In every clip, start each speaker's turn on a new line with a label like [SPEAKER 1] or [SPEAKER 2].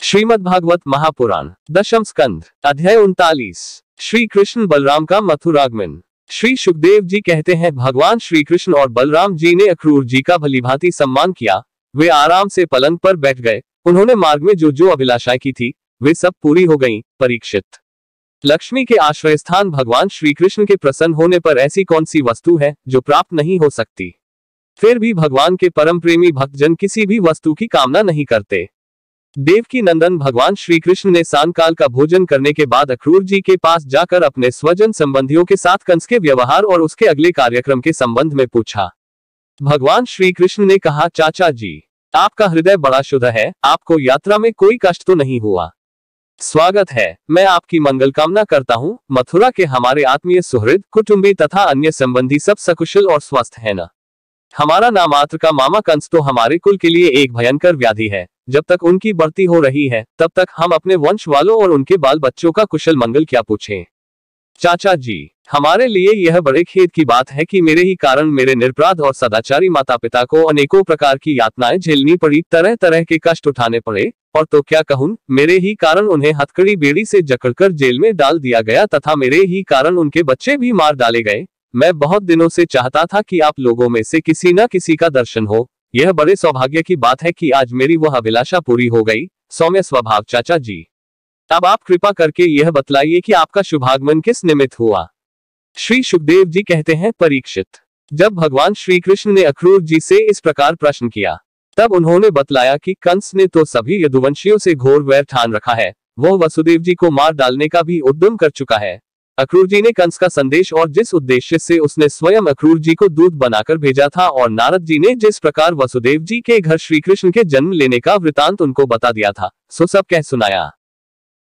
[SPEAKER 1] श्रीमद्भागवत महापुराण दशम स्कंध अध्याय 39। श्री कृष्ण बलराम का मथुरागमन। श्री सुखदेव जी कहते हैं, भगवान श्री कृष्ण और बलराम जी ने अक्रूर जी का भलीभांति सम्मान किया। वे आराम से पलंग पर बैठ गए। उन्होंने मार्ग में जो जो अभिलाषाएं की थी वे सब पूरी हो गईं। परीक्षित, लक्ष्मी के आश्रय स्थान भगवान श्री कृष्ण के प्रसन्न होने पर ऐसी कौन सी वस्तु है जो प्राप्त नहीं हो सकती। फिर भी भगवान के परम प्रेमी भक्तजन किसी भी वस्तु की कामना नहीं करते। देवकी नंदन भगवान श्री कृष्ण ने सायंकाल का भोजन करने के बाद अक्रूर जी के पास जाकर अपने स्वजन संबंधियों के साथ कंस के व्यवहार और उसके अगले कार्यक्रम के संबंध में पूछा। भगवान श्री कृष्ण ने कहा, चाचा जी, आपका हृदय बड़ा शुद्ध है, आपको यात्रा में कोई कष्ट तो नहीं हुआ। स्वागत है, मैं आपकी मंगल कामना करता हूँ। मथुरा के हमारे आत्मीय सुहृद, कुटुंबी तथा अन्य संबंधी सब सकुशल और स्वस्थ है न। हमारा नामात्र का मामा कंस तो हमारे कुल के लिए एक भयंकर व्याधि है। जब तक उनकी बढ़ती हो रही है तब तक हम अपने वंश वालों और उनके बाल बच्चों का कुशल मंगल क्या पूछें। चाचा जी, हमारे लिए यह बड़े खेद की बात है कि मेरे ही कारण मेरे निर्पराध और सदाचारी माता पिता को अनेकों प्रकार की यातनाएं झेलनी पड़ी, तरह तरह के कष्ट उठाने पड़े। और तो क्या कहूं, मेरे ही कारण उन्हें हथकड़ी बेड़ी से जकड़कर जेल में डाल दिया गया तथा मेरे ही कारण उनके बच्चे भी मार डाले गए। मैं बहुत दिनों से चाहता था कि आप लोगों में से किसी न किसी का दर्शन हो। यह बड़े सौभाग्य की बात है कि आज मेरी वह अभिलाषा पूरी हो गई। सौम्य स्वभाव चाचा जी, अब आप कृपा करके यह बतलाइए कि आपका शुभागमन किस निमित्त हुआ। श्री सुखदेव जी कहते हैं, परीक्षित, जब भगवान श्री कृष्ण ने अक्रूर जी से इस प्रकार प्रश्न किया तब उन्होंने बतलाया कि कंस ने तो सभी यदुवंशियों से घोर वैर ठान रखा है। वह वसुदेव जी को मार डालने का भी उद्यम कर चुका है। अक्रूर जी ने कंस का संदेश और जिस उद्देश्य से उसने स्वयं अक्रूर जी को दूत बनाकर भेजा था और नारद जी ने जिस प्रकार वसुदेव जी के घर श्री कृष्ण के जन्म लेने का वृतांत उनको बता दिया था, सो सब कह सुनाया।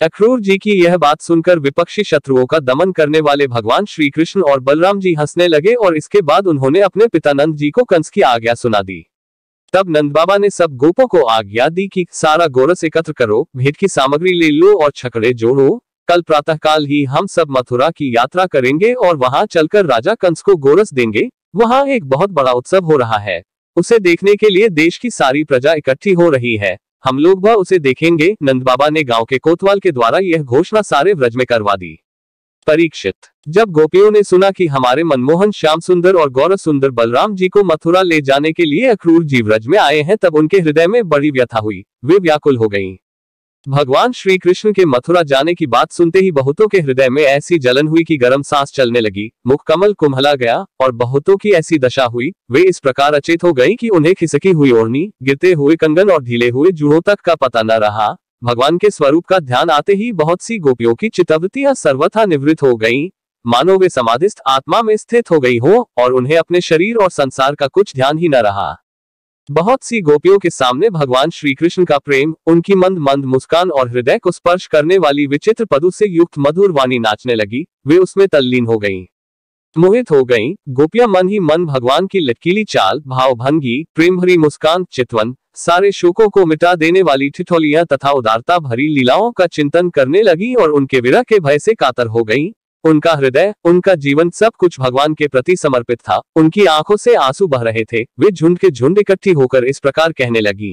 [SPEAKER 1] अक्रूर जी की यह बात सुनकर विपक्षी शत्रुओं का दमन करने वाले भगवान श्री कृष्ण और बलराम जी हंसने लगे और इसके बाद उन्होंने अपने पिता नंद जी को कंस की आज्ञा सुना दी। तब नंद बाबा ने सब गोपों को आज्ञा दी कि सारा गोरस एकत्र करो, भेंट की सामग्री ले लो और छकड़े जोड़ो। कल प्रातःकाल ही हम सब मथुरा की यात्रा करेंगे और वहां चलकर राजा कंस को गोरस देंगे। वहां एक बहुत बड़ा उत्सव हो रहा है, उसे देखने के लिए देश की सारी प्रजा इकट्ठी हो रही है। हम लोग वह उसे देखेंगे। नंद बाबा ने गांव के कोतवाल के द्वारा यह घोषणा सारे व्रज में करवा दी। परीक्षित, जब गोपियों ने सुना कि हमारे मनमोहन श्याम सुंदर और गौर सुंदर बलराम जी को मथुरा ले जाने के लिए अक्रूर जी व्रज में आए हैं तब उनके हृदय में बड़ी व्यथा हुई। वे व्याकुल हो गईं। भगवान श्री कृष्ण के मथुरा जाने की बात सुनते ही बहुतों के हृदय में ऐसी जलन हुई कि गर्म सांस चलने लगी, मुख कमल कुम्हला गया और बहुतों की ऐसी दशा हुई। वे इस प्रकार अचेत हो गई कि उन्हें खिसकी हुई ओढ़नी, गिरते हुए कंगन और ढीले हुए जूड़ों तक का पता न रहा। भगवान के स्वरूप का ध्यान आते ही बहुत सी गोपियों की चित्तवृत्तियां सर्वथा निवृत्त हो गईं, मानो वे समाधिस्थ आत्मा में स्थित हो गई हो और उन्हें अपने शरीर और संसार का कुछ ध्यान ही न रहा। बहुत सी गोपियों के सामने भगवान श्री कृष्ण का प्रेम, उनकी मंद मंद मुस्कान और हृदय को स्पर्श करने वाली विचित्र पदों से युक्त मधुर वाणी नाचने लगी। वे उसमें तल्लीन हो गईं, मोहित हो गईं। गोपियां मन ही मन भगवान की लटकीली चाल, भावभंगी, प्रेम भरी मुस्कान, चितवन, सारे शोकों को मिटा देने वाली ठिठोलियां तथा उदारता भरी लीलाओं का चिंतन करने लगी और उनके विरह के भय से कातर हो गईं। उनका हृदय, उनका जीवन सब कुछ भगवान के प्रति समर्पित था। उनकी आंखों से आंसू बह रहे थे। वे झुंड के झुंड इकट्ठी होकर इस प्रकार कहने लगी।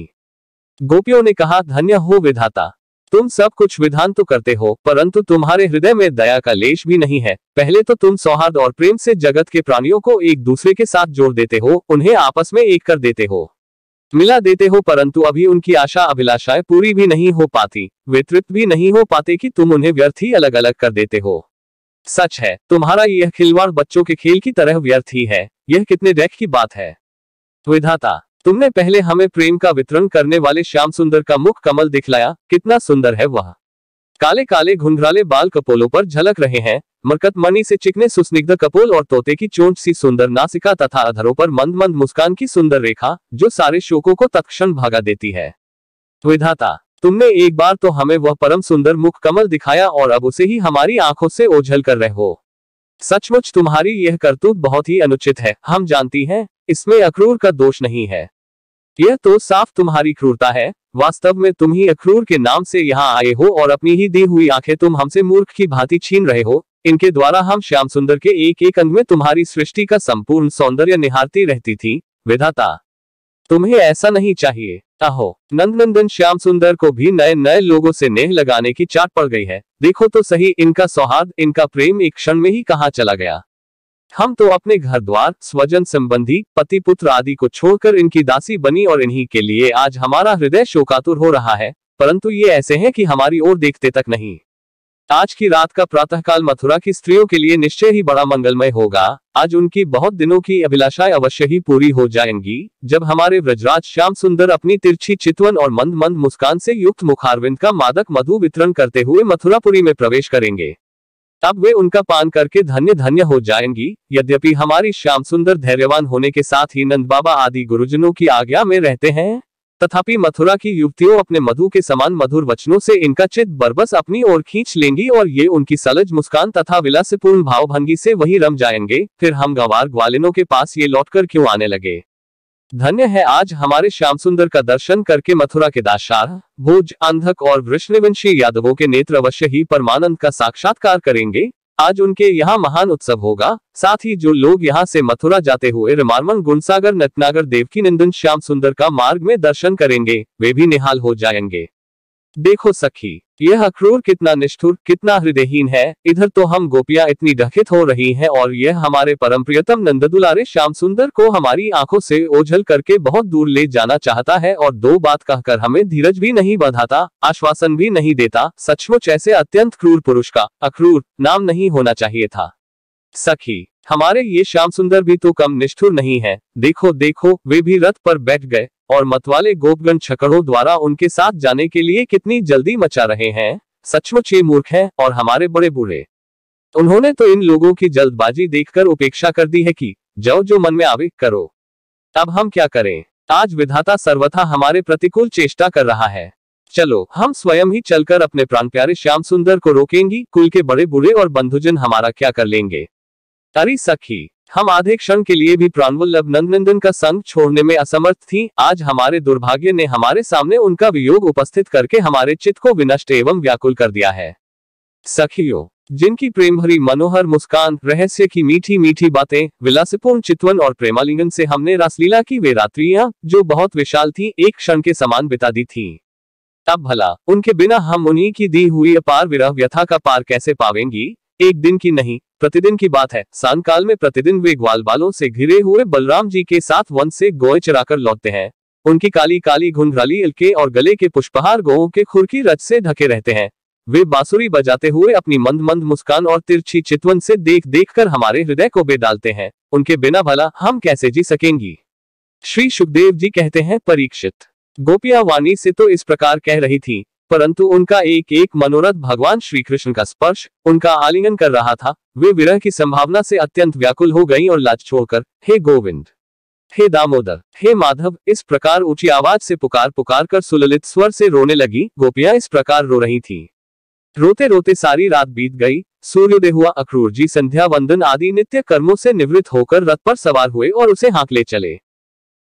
[SPEAKER 1] गोपियों ने कहा, धन्य हो विधाता, तुम सब कुछ विधान तो करते हो परंतु तुम्हारे हृदय में दया का लेश भी नहीं है। पहले तो तुम सौहार्द और प्रेम से जगत के प्राणियों को एक दूसरे के साथ जोड़ देते हो, उन्हें आपस में एक कर देते हो, मिला देते हो, परंतु अभी उनकी आशा अभिलाषाएं पूरी भी नहीं हो पाती। वे तृप्त भी नहीं हो पाते कि तुम उन्हें व्यर्थ ही अलग अलग कर देते हो। सच है, तुम्हारा यह खिलवाड़ बच्चों के खेल की तरह व्यर्थ ही है। यह कितने दुख की बात है विधाता, तुमने पहले हमें प्रेम का वितरण करने वाले श्याम सुंदर का मुख कमल दिखलाया। कितना सुंदर है वह। काले काले घुंघराले बाल कपोलों पर झलक रहे हैं, मरकत मणि से चिकने सुस्निग्ध कपोल और तोते की चोंच सी सुंदर नासिका तथा अधरों पर मंद मंद मुस्कान की सुंदर रेखा जो सारे शोकों को तत्क्षण भागा देती है। विधाता, तुमने एक बार तो हमें वह परम सुंदर मुख कमल दिखाया और अब उसे ही हमारी आंखों से ओझल कर रहे हो। सचमुच तुम्हारी यह करतूत बहुत ही अनुचित है। हम जानती हैं, इसमें अक्रूर का दोष नहीं है। यह तो साफ तुम्हारी क्रूरता है। वास्तव में तुम ही अक्रूर के नाम से यहाँ आए हो और अपनी ही दी हुई आंखें तुम हमसे मूर्ख की भांति छीन रहे हो। इनके द्वारा हम श्याम सुंदर के एक एक अंग में तुम्हारी सृष्टि का संपूर्ण सौंदर्य निहारती रहती थी। विधाता, तुम्हें ऐसा नहीं चाहिए। अहो, नंदनंदन श्याम सुंदर को भी नए नए लोगों से नेह लगाने की चाट पड़ गई है। देखो तो सही, इनका सौहार्द, इनका प्रेम एक क्षण में ही कहाँ चला गया। हम तो अपने घर द्वार, स्वजन संबंधी, पति पुत्र आदि को छोड़कर इनकी दासी बनी और इन्हीं के लिए आज हमारा हृदय शोकातुर हो रहा है, परंतु ये ऐसे हैं कि हमारी ओर देखते तक नहीं। आज की रात का प्रातःकाल मथुरा की स्त्रियों के लिए निश्चय ही बड़ा मंगलमय होगा। आज उनकी बहुत दिनों की अभिलाषाएं अवश्य ही पूरी हो जाएंगी, जब हमारे ब्रजराज श्याम सुंदर अपनी तिरछी चितवन और मंद मंद मुस्कान से युक्त मुखारविंद का मादक मधु वितरण करते हुए मथुरापुरी में प्रवेश करेंगे। तब वे उनका पान करके धन्य धन्य हो जाएंगी। यद्यपि हमारी श्याम सुंदर धैर्यवान होने के साथ ही नंद बाबा आदि गुरुजनों की आज्ञा में रहते हैं, तथापि मथुरा की युवतियों अपने मधु के समान मधुर वचनों से इनका चित्त बरबस अपनी ओर खींच लेंगी और ये उनकी सलज मुस्कान तथा विलासपूर्ण भावभंगी से वही रम जाएंगे। फिर हम गंवार ग्वालिनों के पास ये लौटकर क्यों आने लगे। धन्य है आज हमारे श्याम सुंदर का दर्शन करके मथुरा के दाशाह, भोज, अंधक और वृष्णिवंशी यादवों के नेत्र अवश्य ही परमानंद का साक्षात्कार करेंगे। आज उनके यहाँ महान उत्सव होगा। साथ ही जो लोग यहाँ से मथुरा जाते हुए रिमारमन, गुणसागर, नटनागर, देवकी नंदन श्याम सुंदर का मार्ग में दर्शन करेंगे, वे भी निहाल हो जाएंगे। देखो सखी, यह अक्रूर कितना निष्ठुर, कितना हृदयहीन है। इधर तो हम गोपियां इतनी ढकित हो रही हैं और यह हमारे परम प्रियतम नंददुलारे श्याम सुंदर को हमारी आंखों से ओझल करके बहुत दूर ले जाना चाहता है और दो बात कहकर हमें धीरज भी नहीं बंधाता, आश्वासन भी नहीं देता। सचमुच ऐसे अत्यंत क्रूर पुरुष का अक्रूर नाम नहीं होना चाहिए था। सखी, हमारे ये श्याम सुंदर भी तो कम निष्ठुर नहीं है। देखो देखो, वे भी रथ पर बैठ गए और मतवाले गोपगण छकड़ों द्वारा उनके साथ जाने के लिए कितनी जल्दी मचा रहे हैं। सचमुच ये मूर्ख हैं और हमारे बड़े बूढ़े। उन्होंने तो इन लोगों की जल्दबाजी देखकर उपेक्षा कर दी है कि जाओ, जो मन में आवे करो। अब हम क्या करें। आज विधाता सर्वथा हमारे प्रतिकूल चेष्टा कर रहा है। चलो हम स्वयं ही चलकर अपने प्राण प्यारे श्याम सुंदर को रोकेंगी। कुल के बड़े बूढ़े और बंधुजन हमारा क्या कर लेंगे। अरे सखी, हम आधे क्षण के लिए भी प्राणवल्लभ नंदनंदन का संग छोड़ने में असमर्थ थी। आज हमारे दुर्भाग्य ने हमारे सामने उनका वियोग उपस्थित करके हमारे चित्त को विनष्ट एवं व्याकुल कर दिया है। सखियों, जिनकी प्रेम भरी मनोहर मुस्कान, रहस्य की मीठी मीठी बातें, विलासपूर्ण चितवन और प्रेमालिंगन से हमने रासलीला की वे रात्रियां, जो बहुत विशाल थी, एक क्षण के समान बिता दी थी। तब भला उनके बिना हम उन्हीं की दी हुई अपार विरह व्यथा का पार कैसे पावेंगी। एक दिन की नहीं, प्रतिदिन की बात है। सांकाल में प्रतिदिन वे ग्वाल बालों से घिरे हुए बलराम जी के साथ वन से गोए चराकर लौटते हैं। उनकी काली काली घुंघराली इलके और गले के पुष्पहार गौओं के खुर की रच से ढके रहते हैं। वे बांसुरी बजाते हुए अपनी मंद मंद मुस्कान और तिरछी चितवन से देख देख कर हमारे हृदय को बे डालते हैं। उनके बिना भला हम कैसे जी सकेंगी। श्री सुखदेव जी कहते हैं, परीक्षित, गोपियां वाणी से तो इस प्रकार कह रही थी, परंतु उनका एक एक मनोरथ भगवान श्री कृष्ण का स्पर्श, उनका आलिंगन कर रहा था। वे विरह की संभावना से अत्यंत व्याकुल हो गईं और लाज छोड़कर हे गोविंद, हे दामोदर, हे माधव, इस प्रकार ऊंची आवाज से पुकार पुकार कर सुललित स्वर से रोने लगी। गोपियां इस प्रकार रो रही थीं। रोते रोते सारी रात बीत गई। सूर्योदय हुआ। अक्रूर जी संध्या वंदन आदि नित्य कर्मों से निवृत्त होकर रथ पर सवार हुए और उसे हाँक ले चले।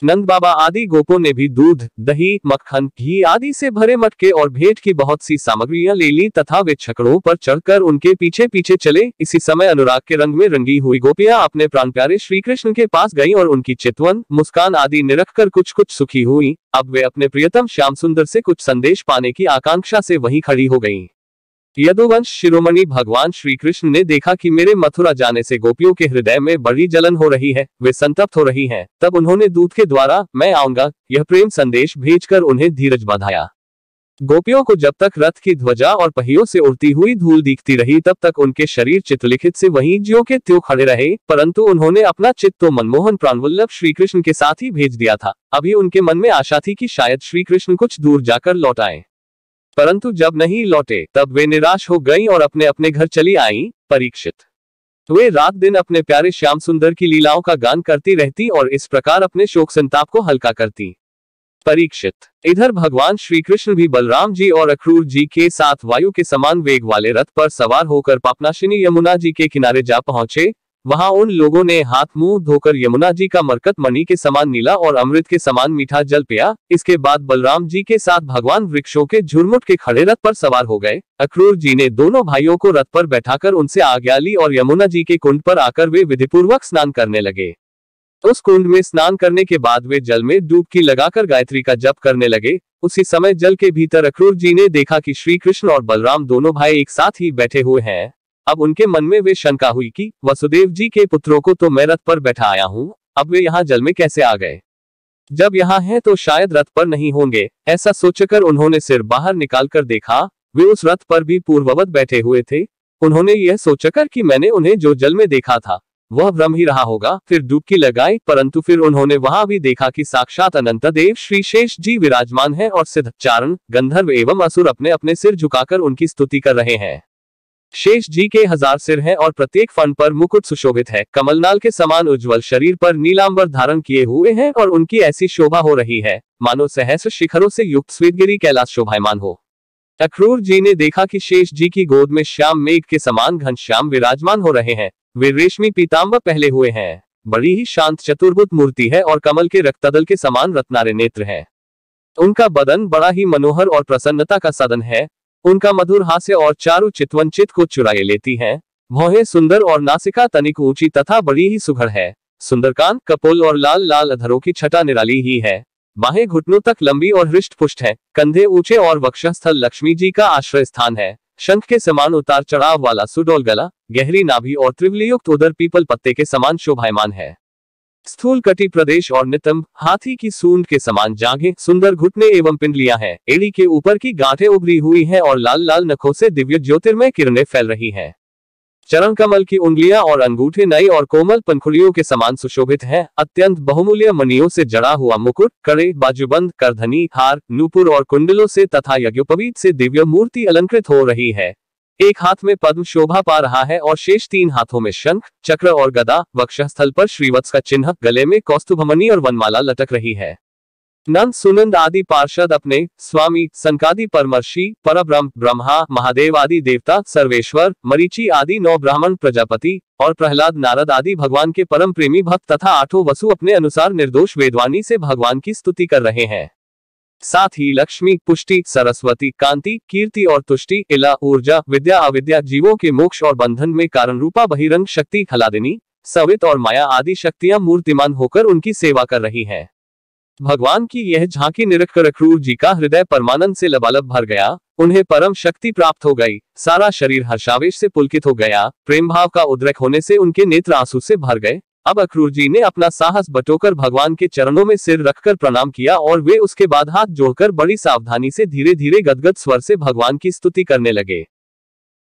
[SPEAKER 1] नंद बाबा आदि गोपों ने भी दूध, दही, मक्खन, घी आदि से भरे मटके और भेंट की बहुत सी सामग्रियां ले ली तथा वे छकड़ों पर चढ़कर उनके पीछे पीछे चले। इसी समय अनुराग के रंग में रंगी हुई गोपियां अपने प्राण प्यारे श्री कृष्ण के पास गईं और उनकी चितवन, मुस्कान आदि निरख कर कुछ कुछ सुखी हुई। अब वे अपने प्रियतम श्याम सुंदर से कुछ संदेश पाने की आकांक्षा से वहीं खड़ी हो गईं। यदुवंश शिरोमणि भगवान श्री कृष्ण ने देखा कि मेरे मथुरा जाने से गोपियों के हृदय में बड़ी जलन हो रही है, वे संतप्त हो रही हैं। तब उन्होंने दूत के द्वारा मैं आऊंगा यह प्रेम संदेश भेजकर उन्हें धीरज बंधाया। गोपियों को जब तक रथ की ध्वजा और पहियों से उड़ती हुई धूल दिखती रही तब तक उनके शरीर चित्रलिखित से वहीं ज्यों के त्यों खड़े रहे, परंतु उन्होंने अपना चित्त तो मनमोहन प्राणवल्लभ श्री कृष्ण के साथ ही भेज दिया था। अभी उनके मन में आशा थी कि शायद श्री कृष्ण कुछ दूर जाकर लौट आए, परंतु जब नहीं लौटे तब वे निराश हो गईं और अपने अपने घर चली आईं। परीक्षित, वे रात दिन अपने प्यारे श्याम सुंदर की लीलाओं का गान करती रहती और इस प्रकार अपने शोक संताप को हल्का करती। परीक्षित, इधर भगवान श्री कृष्ण भी बलराम जी और अक्रूर जी के साथ वायु के समान वेग वाले रथ पर सवार होकर पापनाशिनी यमुना जी के किनारे जा पहुंचे। वहां उन लोगों ने हाथ मुंह धोकर यमुना जी का मरकत मणि के समान नीला और अमृत के समान मीठा जल पिया। इसके बाद बलराम जी के साथ भगवान वृक्षों के झुरमुट के खड़े रथ पर सवार हो गए। अक्रूर जी ने दोनों भाइयों को रथ पर बैठाकर उनसे आज्ञा ली और यमुना जी के कुंड पर आकर वे विधिपूर्वक स्नान करने लगे। उस कुंड में स्नान करने के बाद वे जल में डुबकी लगाकर गायत्री का जप करने लगे। उसी समय जल के भीतर अक्रूर जी ने देखा कि श्री कृष्ण और बलराम दोनों भाई एक साथ ही बैठे हुए हैं। अब उनके मन में वे शंका हुई कि वसुदेव जी के पुत्रों को तो मैं रथ पर बैठा आया हूँ, अब वे यहाँ जल में कैसे आ गए? जब यहाँ हैं तो शायद रथ पर नहीं होंगे। ऐसा सोचकर उन्होंने सिर बाहर निकालकर देखा, वे उस रथ पर भी पूर्ववत बैठे हुए थे। उन्होंने यह सोचकर कि मैंने उन्हें जो जल में देखा था वह भ्रम ही रहा होगा, फिर डुबकी लगाई, परंतु फिर उन्होंने वहां भी देखा कि साक्षात अनंत देव श्री शेष जी विराजमान है और सिद्ध, चारण, गंधर्व एवं असुर अपने अपने सिर झुकाकर उनकी स्तुति कर रहे हैं। शेष जी के 1000 सिर हैं और प्रत्येक फन पर मुकुट सुशोभित है। कमलनाल के समान उज्जवल शरीर पर नीलांबर धारण किए हुए हैं और उनकी ऐसी शोभा हो रही है मानो सहस्र शिखरों से युक्त स्वीतगिरी कैलाश शोभायमान हो। अक्रूर जी ने देखा कि शेष जी की गोद में श्याम मेघ के समान घनश्याम विराजमान हो रहे हैं। वे रेशमी पीताम्बर पहले हुए हैं। बड़ी ही शांत चतुर्भुज मूर्ति है और कमल के रक्तदल के समान रत्नारे नेत्र हैं। उनका बदन बड़ा ही मनोहर और प्रसन्नता का सदन है। उनका मधुर हास्य और चारु चितवन चित्त को चुराए लेती हैं। भौहें सुंदर और नासिका तनिक ऊंची तथा बड़ी ही सुघड़ है। सुंदरकान, कपोल और लाल लाल अधरों की छटा निराली ही है। बाहें घुटनों तक लंबी और हृष्ट पुष्ट है। कंधे ऊंचे और वक्षस्थल लक्ष्मी जी का आश्रय स्थान है। शंख के समान उतार चढ़ाव वाला सुडौल गला, गहरी नाभि और त्रिवलियुक्त उदर पीपल पत्ते के समान शोभायमान है। स्थूल कटी प्रदेश और नितंब, हाथी की सूंड के समान जांघें, सुंदर घुटने एवं पिंडलियां हैं। एड़ी के ऊपर की गांठें उभरी हुई हैं और लाल लाल नखों से दिव्य ज्योतिर्मय किरणें फैल रही हैं। चरण कमल की उंगलियां और अंगूठे नई और कोमल पंखुड़ियों के समान सुशोभित हैं। अत्यंत बहुमूल्य मणियों से जड़ा हुआ मुकुट, कड़े, बाजूबंद, करधनी, हार, नूपुर और कुंडलों से तथा यज्ञोपवीत से दिव्य मूर्ति अलंकृत हो रही है। एक हाथ में पद्म शोभा पा रहा है और शेष 3 हाथों में शंख, चक्र और गदा। वक्षस्थल पर श्रीवत्स का चिन्ह, गले में कौस्तुभमणि और वनमाला लटक रही है। नंद, सुनंद आदि पार्षद अपने स्वामी, सनकादि परमर्षि, परब्रह्म, ब्रह्मा, महादेव आदि देवता, सर्वेश्वर, मरीचि आदि 9 ब्राह्मण, प्रजापति और प्रहलाद, नारद आदि भगवान के परम प्रेमी भक्त तथा 8 वसु अपने अनुसार निर्दोष वेदवाणी से भगवान की स्तुति कर रहे हैं। साथ ही लक्ष्मी, पुष्टि, सरस्वती, कांति, कीर्ति और तुष्टि, इला, ऊर्जा, विद्या, अविद्या, जीवों के मोक्ष और बंधन में कारण रूपा बहिरंग शक्ति, खलादिनी, सवित और माया आदि शक्तियां मूर्तिमान होकर उनकी सेवा कर रही हैं। भगवान की यह झांकी निरखकर अक्रूर जी का हृदय परमानंद से लबालब भर गया। उन्हें परम शक्ति प्राप्त हो गई। सारा शरीर हर्षावेश से पुलकित हो गया। प्रेम भाव का उद्रेक होने से उनके नेत्र आंसू से भर गए। अब अक्रूर जी ने अपना साहस बटोकर भगवान के चरणों में सिर रखकर प्रणाम किया और वे उसके बाद हाथ जोड़कर बड़ी सावधानी से धीरे धीरे गदगद स्वर से भगवान की स्तुति करने लगे।